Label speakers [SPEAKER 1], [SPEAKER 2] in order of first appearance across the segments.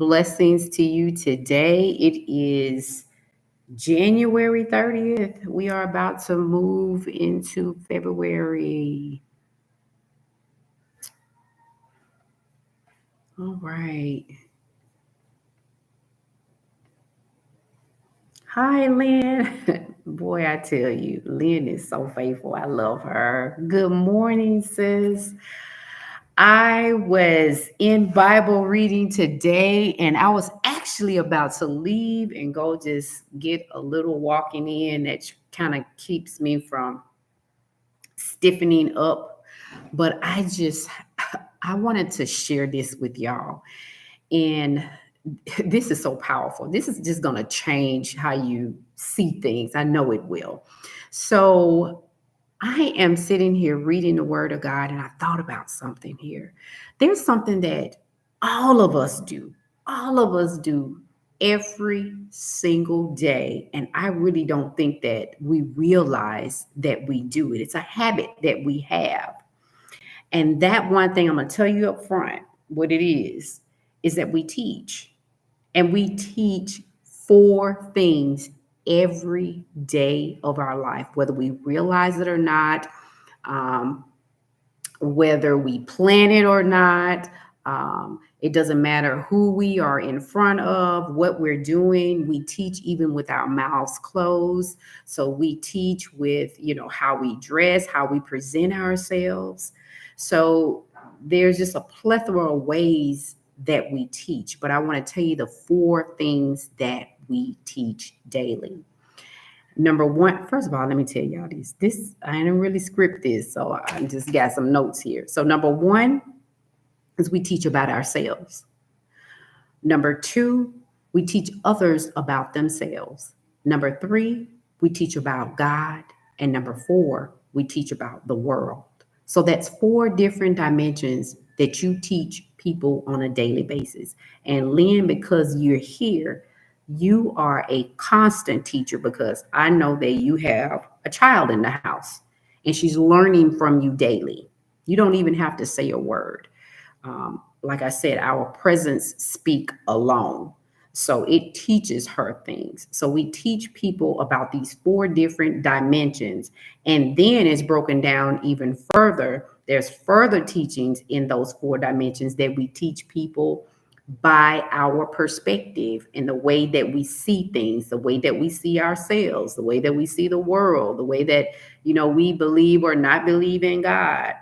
[SPEAKER 1] Blessings to you today. It is January 30th. We are about to move into February. All right. Hi, Lynn. Boy, I tell you, Lynn is so faithful. I love her. Good morning, sis. I was in Bible reading today, and I was actually about to leave and go just get a little walking in that kind of keeps me from stiffening up. But I wanted to share this with y'all. And this is so powerful. This is just going to change how you see things. I know it will. So I am sitting here reading the word of God, and I thought about something here. There's something that all of us do, all of us do every single day. And I really don't think that we realize that we do it. It's a habit that we have. And that one thing I'm going to tell you up front what it is that we teach. And we teach four things every day of our life, whether we realize it or not, um, whether we plan it or not. It doesn't matter who we are in front of, what we're doing. We teach even with our mouths closed. So we teach with, how we dress, how we present ourselves. So there's just a plethora of ways that we teach. But I want to tell you the four things that we teach daily. Number one, first of all, let me tell y'all this. This I didn't really script this, so I just got some notes here. So number one is we teach about ourselves. Number two, we teach others about themselves. Number three, we teach about God. And number four, we teach about the world. So that's four different dimensions that you teach people on a daily basis. And Lynn, because you're here, you are a constant teacher because I know that you have a child in the house and she's learning from you daily. You don't even have to say a word. Like I said, our presence speak alone. So it teaches her things. So we teach people about these four different dimensions. And then it's broken down even further. There's further teachings in those four dimensions that we teach people by our perspective and the way that we see things, the way that we see ourselves, the way that we see the world, the way that, we believe or not believe in God,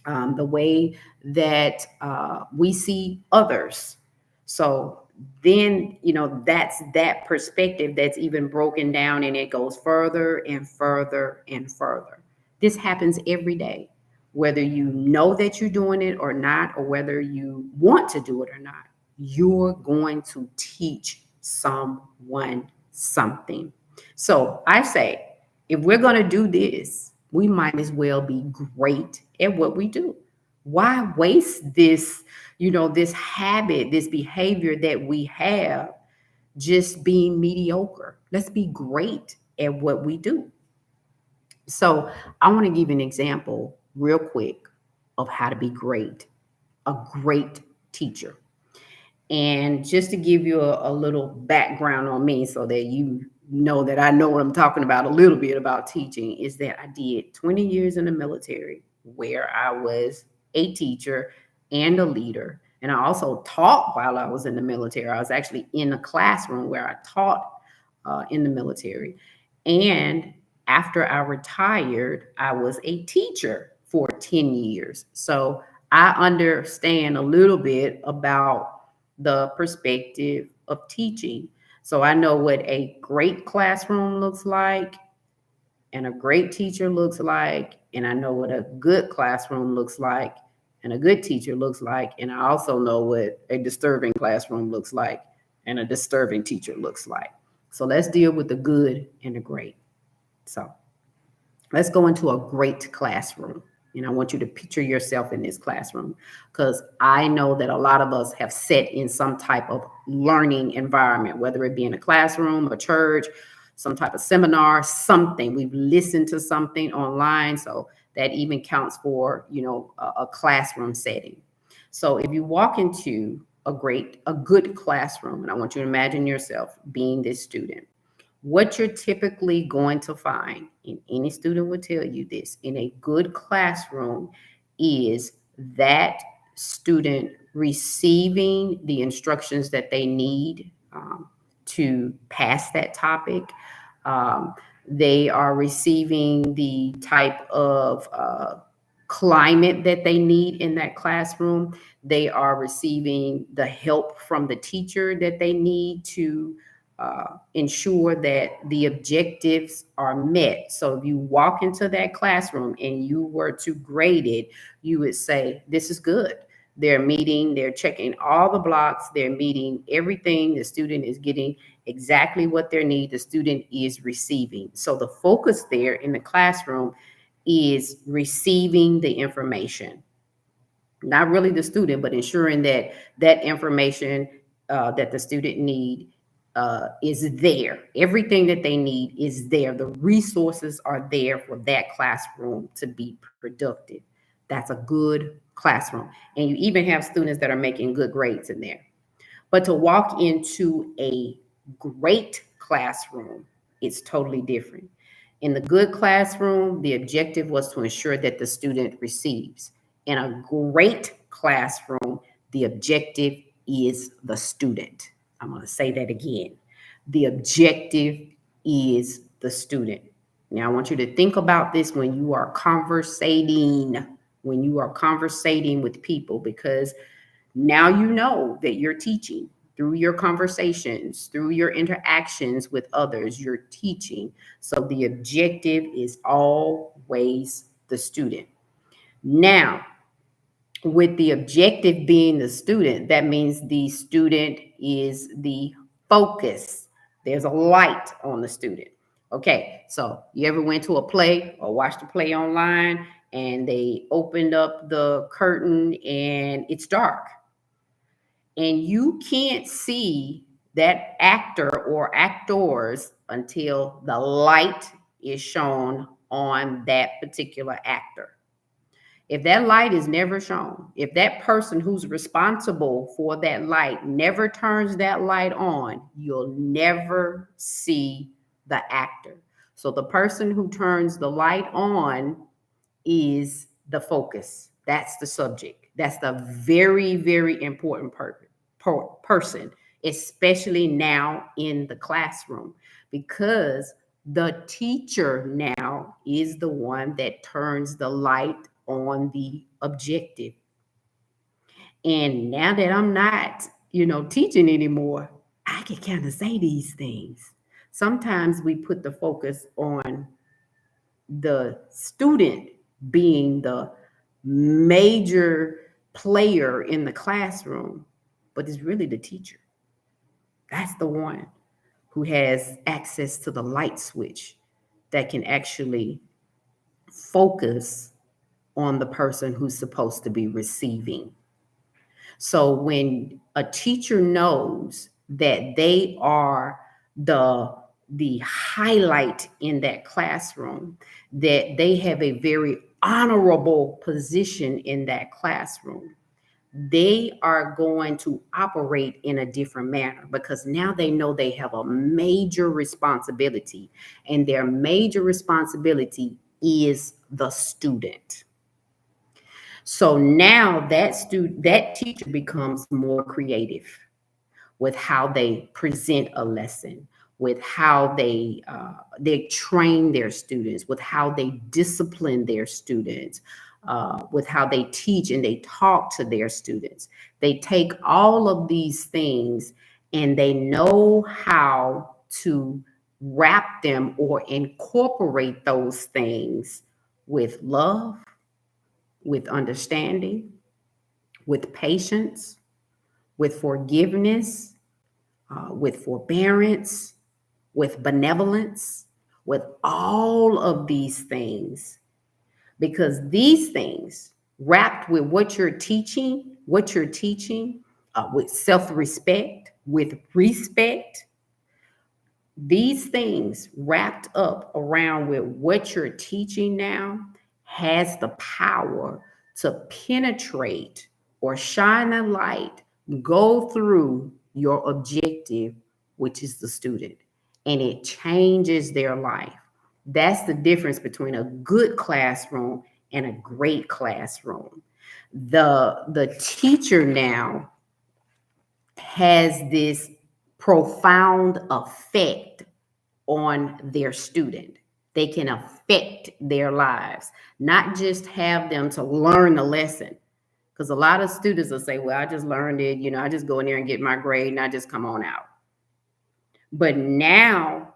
[SPEAKER 1] the way that we see others. So then, that's that perspective that's even broken down and it goes further and further and further. This happens every day, whether you know that you're doing it or not, or whether you want to do it or not. You're going to teach someone something. So I say, if we're going to do this, we might as well be great at what we do. Why waste this habit, this behavior that we have just being mediocre? Let's be great at what we do. So I want to give an example real quick of how to be a great teacher. And just to give you a little background on me so that you know that I know what I'm talking about a little bit about teaching, is that I did 20 years in the military where I was a teacher and a leader. And I also taught while I was in the military. I was actually in a classroom where I taught in the military. And after I retired, I was a teacher for 10 years. So I understand a little bit about the perspective of teaching. So I know what a great classroom looks like and a great teacher looks like. And I know what a good classroom looks like and a good teacher looks like. And I also know what a disturbing classroom looks like and a disturbing teacher looks like. So let's deal with the good and the great. So let's go into a great classroom. And I want you to picture yourself in this classroom because I know that a lot of us have sat in some type of learning environment, whether it be in a classroom, a church, some type of seminar, something. We've listened to something online. So that even counts for, a classroom setting. So if you walk into a good classroom, and I want you to imagine yourself being this student. What you're typically going to find, and any student will tell you this, in a good classroom is that student receiving the instructions that they need to pass that topic. Um, they are receiving the type of climate that they need in that classroom. They are receiving the help from the teacher that they need to ensure that the objectives are met. So if you walk into that classroom and you were to grade it, you would say, this is good. They're meeting, they're checking all the blocks, they're meeting everything. The student is getting exactly what they need, the student is receiving. So the focus there in the classroom is receiving the information, not really the student, but ensuring that that information that the student need is there. Everything that they need is there. The resources are there for that classroom to be productive. That's a good classroom. And you even have students that are making good grades in there. But to walk into a great classroom, it's totally different. In the good classroom, the objective was to ensure that the student receives. In a great classroom, the objective is the student. I'm going to say that again. The objective is the student. Now, I want you to think about this when you are conversating with people, because now you know that you're teaching through your conversations, through your interactions with others, you're teaching. So the objective is always the student. Now, with the objective being the student, that means the student is the focus. There's a light on the student. Okay, so you ever went to a play or watched a play online and they opened up the curtain and it's dark? And you can't see that actor or actors until the light is shown on that particular actor. If that light is never shown, if that person who's responsible for that light never turns that light on, you'll never see the actor. So the person who turns the light on is the focus. That's the subject. That's the very, very important person, especially now in the classroom, because the teacher now is the one that turns the light on the objective. And now that I'm not, teaching anymore, I can kind of say these things. Sometimes we put the focus on the student being the major player in the classroom, but it's really the teacher. That's the one who has access to the light switch that can actually focus on the person who's supposed to be receiving. So when a teacher knows that they are the highlight in that classroom, that they have a very honorable position in that classroom, they are going to operate in a different manner, because now they know they have a major responsibility, and their major responsibility is the student. So now that teacher becomes more creative with how they present a lesson, with how they train their students, with how they discipline their students, with how they teach and they talk to their students. They take all of these things and they know how to wrap them or incorporate those things with love, with understanding, with patience, with forgiveness, with forbearance, with benevolence, with all of these things. Because these things, wrapped with what you're teaching, with self respect, with respect, these things wrapped up around with what you're teaching now has the power to penetrate or shine a light Go through your objective, which is the student, and it changes their life. That's the difference between a good classroom and a great classroom. The teacher now has this profound effect on their student. They can affect their lives, not just have them to learn the lesson. Because a lot of students will say, well, I just learned it, I just go in there and get my grade and I just come on out. But now,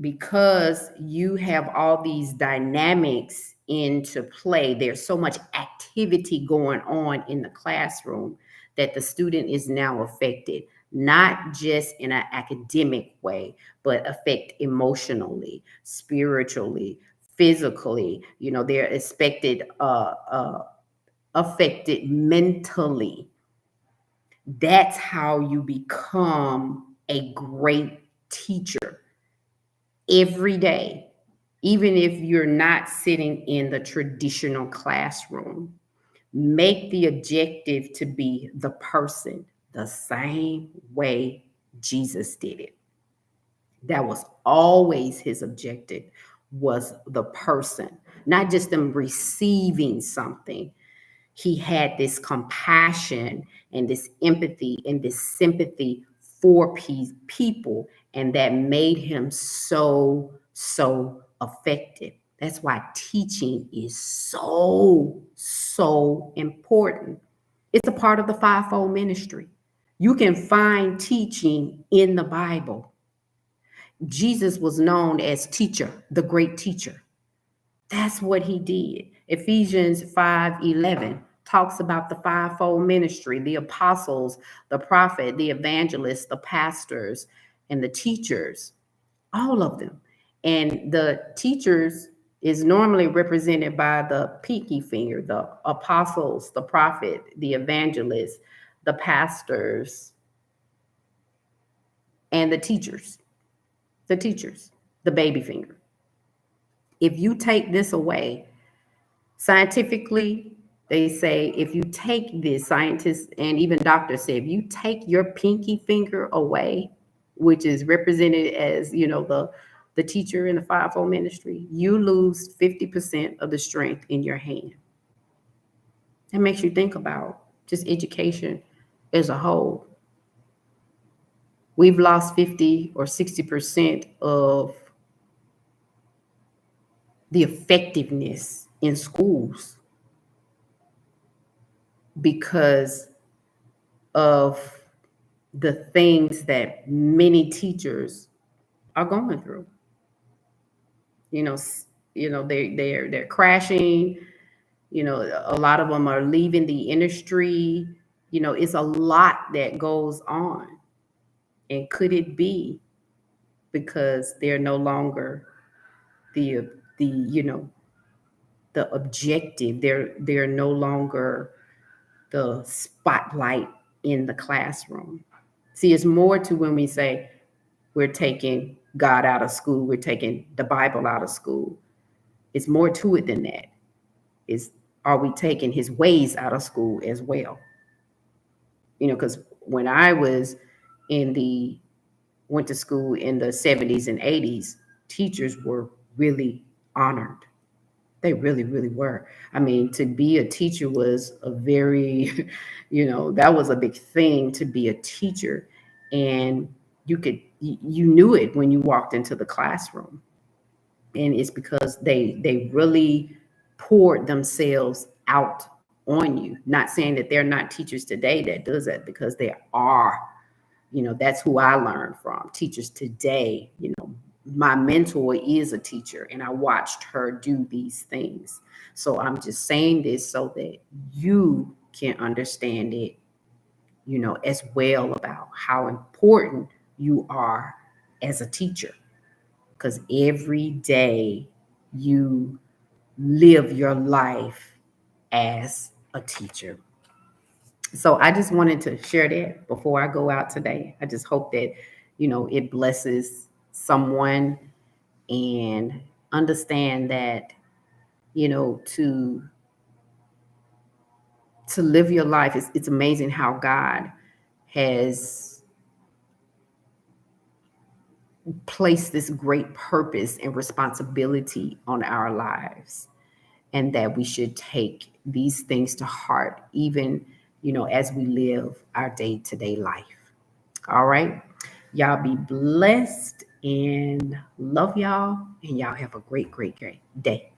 [SPEAKER 1] because you have all these dynamics into play, there's so much activity going on in the classroom that the student is now affected, not just in an academic way, but affect emotionally, spiritually, physically. They're affected mentally. That's how you become a great teacher every day, even if you're not sitting in the traditional classroom. Make the objective to be the person the same way Jesus did it. That was always his objective, was the person, not just them receiving something. He had this compassion and this empathy and this sympathy for people, and that made him so effective. That's why teaching is so important. It's a part of the fivefold ministry. You can find teaching in the Bible. Jesus was known as teacher, the great teacher. That's what he did. Ephesians 5:11 talks about the fivefold ministry, the apostles, the prophet, the evangelists, the pastors, and the teachers, all of them. And the teachers is normally represented by the pinky finger, the apostles, the prophet, the evangelists, the pastors, and the teachers, the baby finger. If you take this away, scientifically, they say if you take this, scientists and even doctors say, if you take your pinky finger away, which is represented as, the teacher in the fivefold ministry, you lose 50% of the strength in your hand. That makes you think about just education as a whole. We've lost 50 or 60% of the effectiveness in schools because of the things that many teachers are going through. You know, they're crashing. A lot of them are leaving the industry. It's a lot that goes on. And could it be because they're no longer the the you know the objective? They're no longer the spotlight in the classroom. See, it's more to when we say we're taking God out of school, we're taking the Bible out of school. It's more to it than that. Is are we taking his ways out of school as well? Because when I was in the went to school in the 70s and 80s, teachers were really honored. They really, really were. I mean, to be a teacher was a very, that was a big thing to be a teacher. And you knew it when you walked into the classroom. And it's because they really poured themselves out on you. Not saying that they're not teachers today that does that, because they are. That's who I learned from. Teachers today, my mentor is a teacher, and I watched her do these things. So I'm just saying this so that you can understand it, as well, about how important you are as a teacher. Because every day you live your life as a teacher. So I just wanted to share that before I go out today. I just hope that, it blesses someone, and understand that, to live your life. It's amazing how God has placed this great purpose and responsibility on our lives, and that we should take these things to heart, even, as we live our day-to-day life. All right. Y'all be blessed and love y'all. And y'all have a great, great, great day.